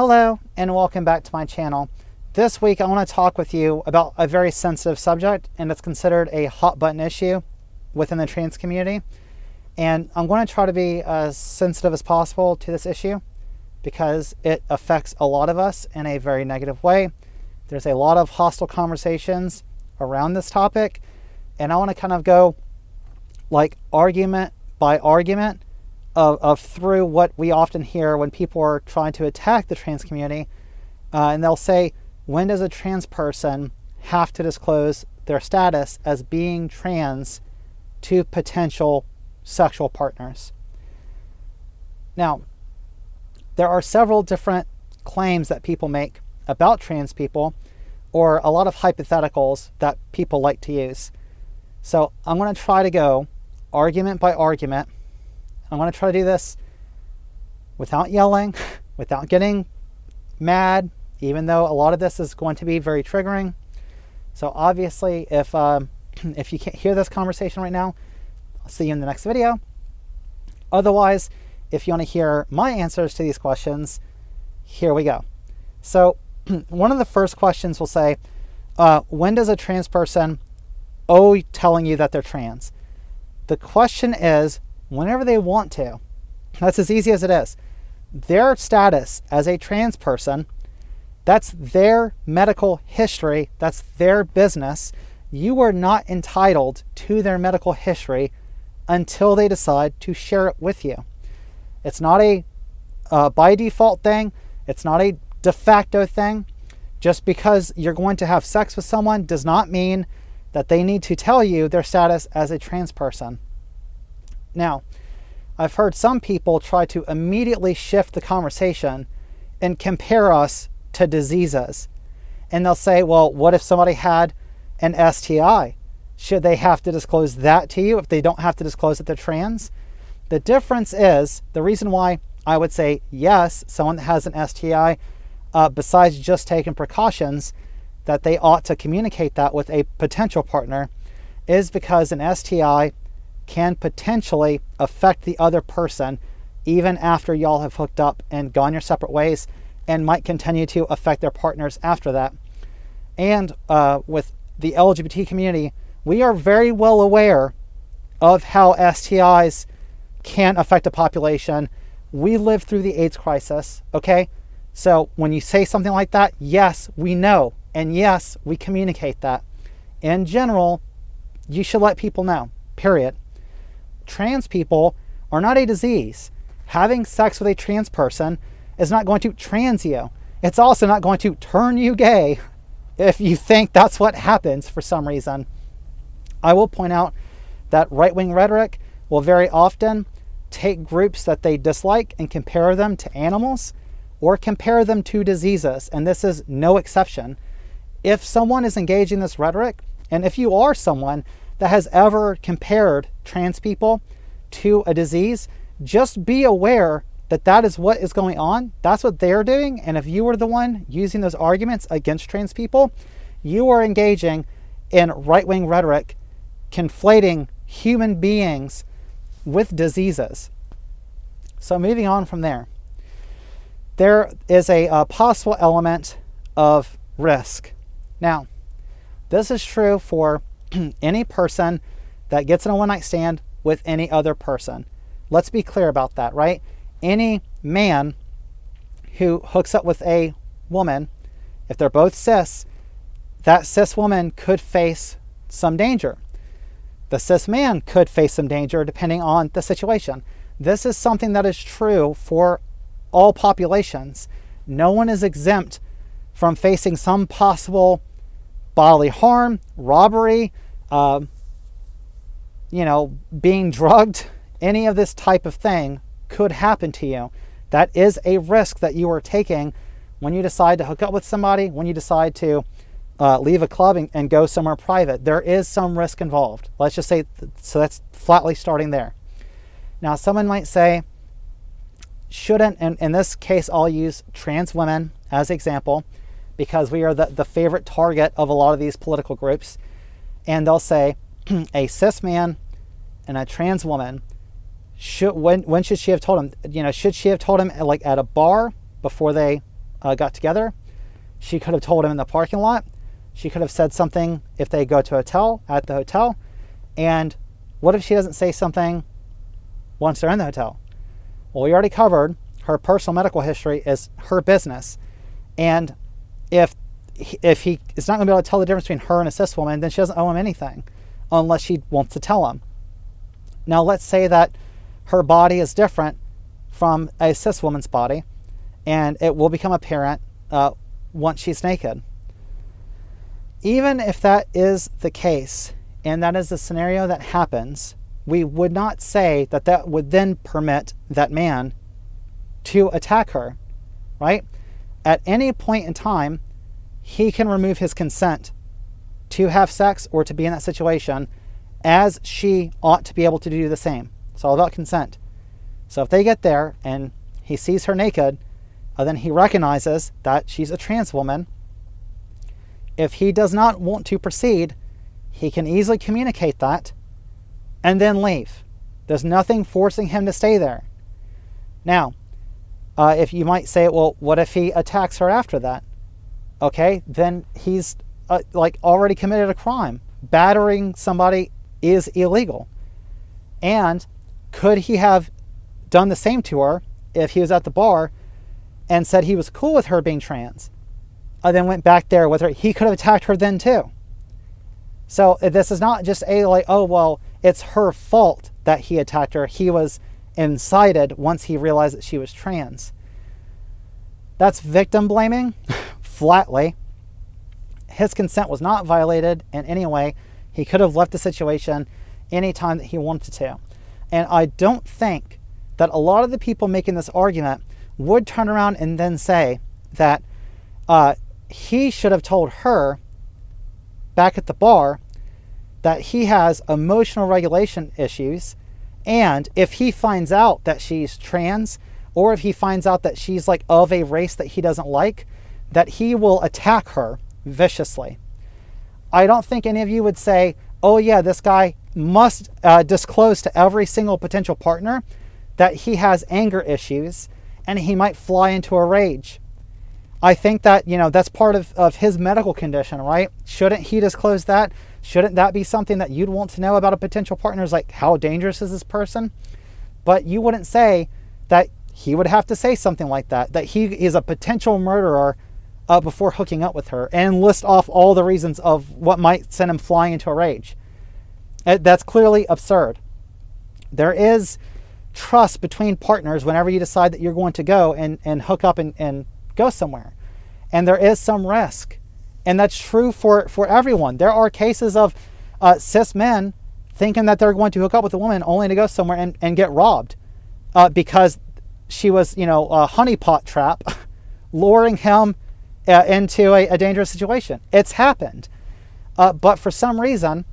Hello and welcome back to my channel. This week I want to talk with you about a very sensitive subject, and it's considered a hot button issue within the trans community. And I'm going to try to be as sensitive as possible to this issue because it affects a lot of us in a very negative way. There's a lot of hostile conversations around this topic, and I want to kind of go like argument by argument of through what we often hear when people are trying to attack the trans community. And they'll say, when does a trans person have to disclose their status as being trans to potential sexual partners? Now, there are several different claims that people make about trans people, or a lot of hypotheticals that people like to use. So I'm going to try to go argument by argument. I'm going to try to do this without yelling, without getting mad, even though a lot of this is going to be very triggering. So obviously, if you can't hear this conversation right now, I'll see you in the next video. Otherwise, if you want to hear my answers to these questions, here we go. So one of the first questions will say, when does a trans person owe telling you that they're trans? The question is, whenever they want to. That's as easy as it is. Their status as a trans person, that's their medical history, that's their business. You are not entitled to their medical history until they decide to share it with you. It's not a by default thing. It's not a de facto thing. Just because you're going to have sex with someone does not mean that they need to tell you their status as a trans person. Now, I've heard some people try to immediately shift the conversation and compare us to diseases. And they'll say, well, what if somebody had an STI? Should they have to disclose that to you if they don't have to disclose that they're trans? The difference is, the reason why I would say yes, someone that has an STI, besides just taking precautions, that they ought to communicate that with a potential partner, is because an STI can potentially affect the other person even after y'all have hooked up and gone your separate ways, and might continue to affect their partners after that. And with the LGBT community, we are very well aware of how STIs can affect a population. We lived through the AIDS crisis, okay? So when you say something like that, yes, we know, and yes, we communicate that. In general, you should let people know, period. Trans people are not a disease. Having sex with a trans person is not going to trans you. It's also not going to turn you gay if you think that's what happens for some reason. I will point out that right-wing rhetoric will very often take groups that they dislike and compare them to animals or compare them to diseases, and this is no exception. If someone is engaging this rhetoric, and if you are someone that has ever compared trans people to a disease, just be aware that that is what is going on. That's what they're doing. And if you were the one using those arguments against trans people, you are engaging in right-wing rhetoric, conflating human beings with diseases. So moving on from there, there is a possible element of risk. Now, this is true for any person that gets in a one-night stand with any other person. Let's be clear about that, right? Any man who hooks up with a woman, if they're both cis, that cis woman could face some danger. The cis man could face some danger depending on the situation. This is something that is true for all populations. No one is exempt from facing some possible bodily harm, robbery, being drugged. Any of this type of thing could happen to you. That is a risk that you are taking when you decide to hook up with somebody, when you decide to leave a club and go somewhere private. There is some risk involved. Let's just say, so that's flatly starting there. Now, someone might say, shouldn't, and in this case, I'll use trans women as an example, because we are the favorite target of a lot of these political groups. And they'll say, a cis man and a trans woman, when should she have told him? Should she have told him like at a bar before they got together. She could have told him in the parking lot. She could have said something if they go to a hotel, at the hotel. And what if she doesn't say something once they're in the hotel? Well, we already covered her personal medical history is her business. And if he is not going to be able to tell the difference between her and a cis woman, then she doesn't owe him anything unless she wants to tell him. Now, let's say that her body is different from a cis woman's body, and it will become apparent once she's naked. Even if that is the case, and that is the scenario that happens, we would not say that that would then permit that man to attack her, right? At any point in time, he can remove his consent to have sex or to be in that situation, as she ought to be able to do the same. It's all about consent. So if they get there and he sees her naked, then he recognizes that she's a trans woman. If he does not want to proceed, he can easily communicate that and then leave. There's nothing forcing him to stay there. Now, if you might say, well, what if he attacks her after that? Okay, then he's already committed a crime. Battering somebody is illegal. And could he have done the same to her if he was at the bar and said he was cool with her being trans, and then went back there with her? He could have attacked her then too. So this is not just oh, well, it's her fault that he attacked her. He was incited once he realized that she was trans. That's victim blaming, flatly. His consent was not violated in any way. He could have left the situation anytime that he wanted to. And I don't think that a lot of the people making this argument would turn around and then say that he should have told her back at the bar that he has emotional regulation issues, and if he finds out that she's trans, or if he finds out that she's of a race that he doesn't like, that he will attack her viciously. I don't think any of you would say, oh yeah, this guy must disclose to every single potential partner that he has anger issues and he might fly into a rage. I think that, that's part of his medical condition, right? Shouldn't he disclose that? Shouldn't that be something that you'd want to know about a potential partner? Is how dangerous is this person? But you wouldn't say that he would have to say something like that, that he is a potential murderer before hooking up with her, and list off all the reasons of what might send him flying into a rage. That's clearly absurd. There is trust between partners whenever you decide that you're going to go and hook up and go somewhere. And there is some risk. And that's true for everyone. There are cases of cis men thinking that they're going to hook up with a woman only to go somewhere and get robbed because she was, a honeypot trap, luring him into a dangerous situation. It's happened. But for some reason,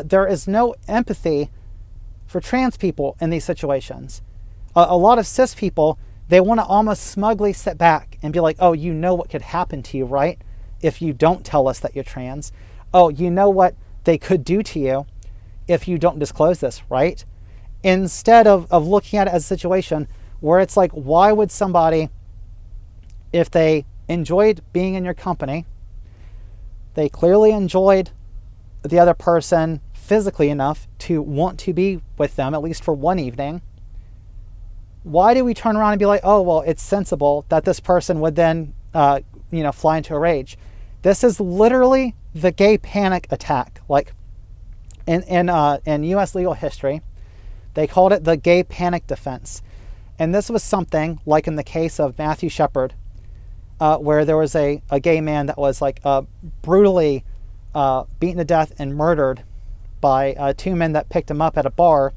there is no empathy for trans people in these situations. A lot of cis people, they want to almost smugly sit back and be like, oh, you know what could happen to you, right? If you don't tell us that you're trans. Oh, you know what they could do to you if you don't disclose this, right? Instead of looking at it as a situation where it's why would somebody, if they enjoyed being in your company, they clearly enjoyed the other person physically enough to want to be with them, at least for one evening, why do we turn around and be like, oh, well, it's sensible that this person would then, fly into a rage? This is literally the gay panic attack. In U.S. legal history, they called it the gay panic defense. And this was something like in the case of Matthew Shepard, where there was a gay man that was brutally beaten to death and murdered by two men that picked him up at a bar,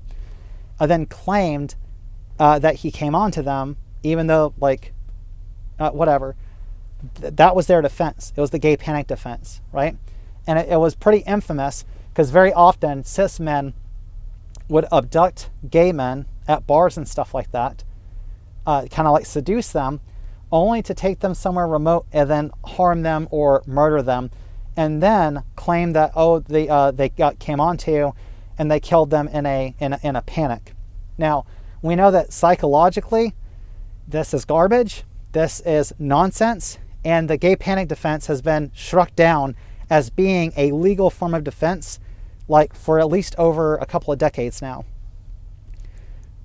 then claimed that he came on to them, even though whatever. That was their defense. It was the gay panic defense, right? And it was pretty infamous because very often cis men would abduct gay men at bars and stuff like that, kind of seduce them, only to take them somewhere remote and then harm them or murder them, and then claim that they came onto and they killed them in a panic. Now we know that psychologically this is garbage. this is nonsense, and the gay panic defense has been struck down as being a legal form of defense, like for at least over a couple of decades now.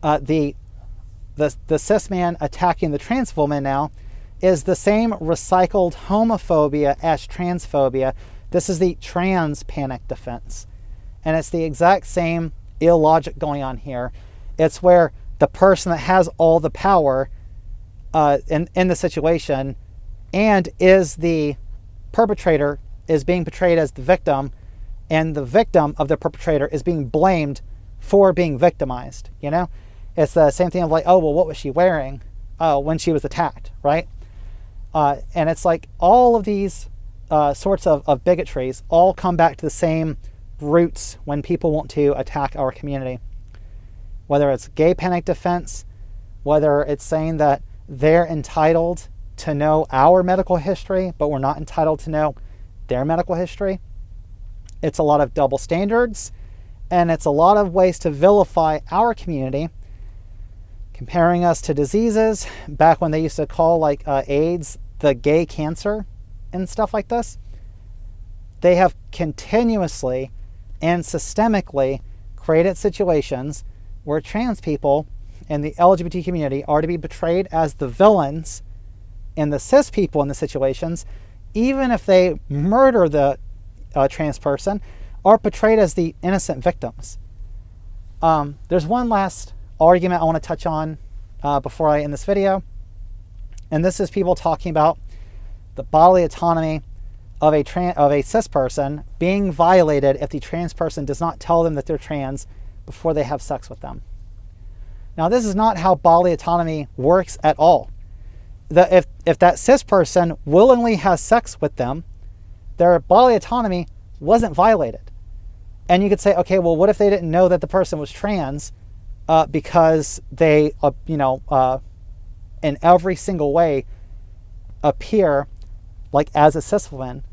The cis man attacking the trans woman now is the same recycled homophobia as transphobia. This is the trans panic defense. And it's the exact same illogic going on here. It's where the person that has all the power in the situation and is the perpetrator is being portrayed as the victim, and the victim of the perpetrator is being blamed for being victimized. You know, it's the same thing of like, oh, well, what was she wearing when she was attacked, right? And it's like all of these sorts of bigotries all come back to the same roots when people want to attack our community. Whether it's gay panic defense, whether it's saying that they're entitled to know our medical history, but we're not entitled to know their medical history. It's a lot of double standards, and it's a lot of ways to vilify our community, comparing us to diseases back when they used to call like AIDS the gay cancer and stuff like this. They have continuously and systemically created situations where trans people and the LGBT community are to be portrayed as the villains, and the cis people in the situations, even if they murder the trans person, are portrayed as the innocent victims. There's one last argument I want to touch on before I end this video, and this is people talking about the bodily autonomy of a cis person being violated if the trans person does not tell them that they're trans before they have sex with them. Now, this is not how bodily autonomy works at all. If that cis person willingly has sex with them, their bodily autonomy wasn't violated. And you could say, okay, well, what if they didn't know that the person was trans because they, in every single way appear like as a cis woman?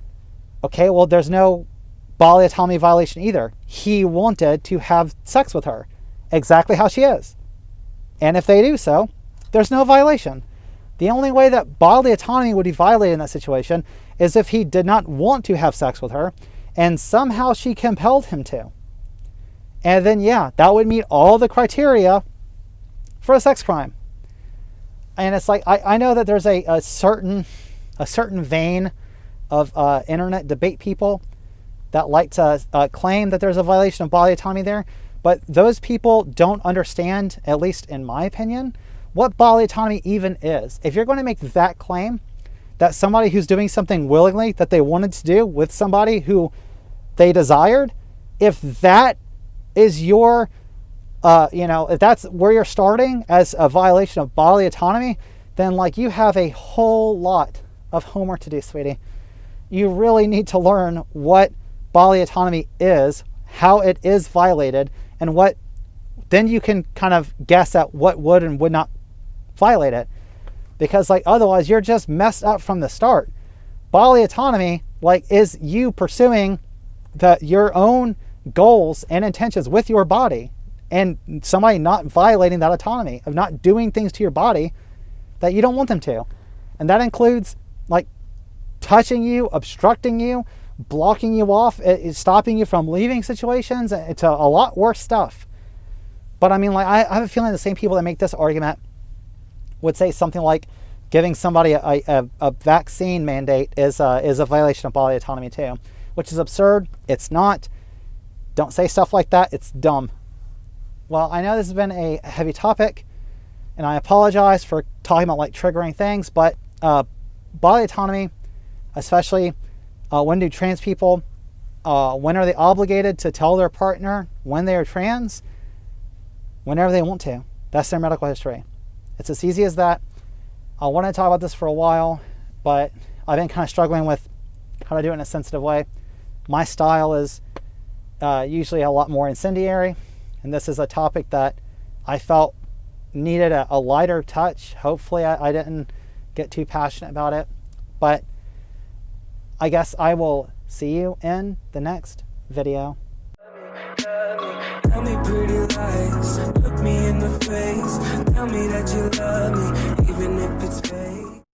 Okay, well, there's no bodily autonomy violation either. He wanted to have sex with her exactly how she is. And if they do so, there's no violation. The only way that bodily autonomy would be violated in that situation is if he did not want to have sex with her and somehow she compelled him to. And then, yeah, that would meet all the criteria for a sex crime. And it's like, I know that there's a certain vein of internet debate people that like to claim that there's a violation of bodily autonomy there. But those people don't understand, at least in my opinion, what bodily autonomy even is. If you're going to make that claim, that somebody who's doing something willingly that they wanted to do with somebody who they desired, if that is your, if that's where you're starting as a violation of bodily autonomy, then like you have a whole lot of homework to do, sweetie. You really need to learn what bodily autonomy is, how it is violated, and then you can kind of guess at what would and would not violate it. Because like otherwise you're just messed up from the start. Bodily autonomy is you pursuing your own goals and intentions with your body, and somebody not violating that autonomy of not doing things to your body that you don't want them to. And that includes like touching you, obstructing you, blocking you off, stopping you from leaving situations. It's a lot worse stuff. But I mean, like I have a feeling the same people that make this argument would say something like giving somebody a vaccine mandate is a violation of bodily autonomy too, which is absurd. It's not. Don't say stuff like that. It's dumb. Well, I know this has been a heavy topic, and I apologize for talking about like triggering things, but bodily autonomy, especially when do trans people, when are they obligated to tell their partner when they are trans? Whenever they want to. That's their medical history. It's as easy as that. I wanted to talk about this for a while, but I've been kind of struggling with how to do it in a sensitive way. My style is usually a lot more incendiary, and this is a topic that I felt needed a lighter touch. Hopefully I didn't get too passionate about it, but I guess I will see you in the next video. Tell me pretty lies, look me in the face, tell me that you love me.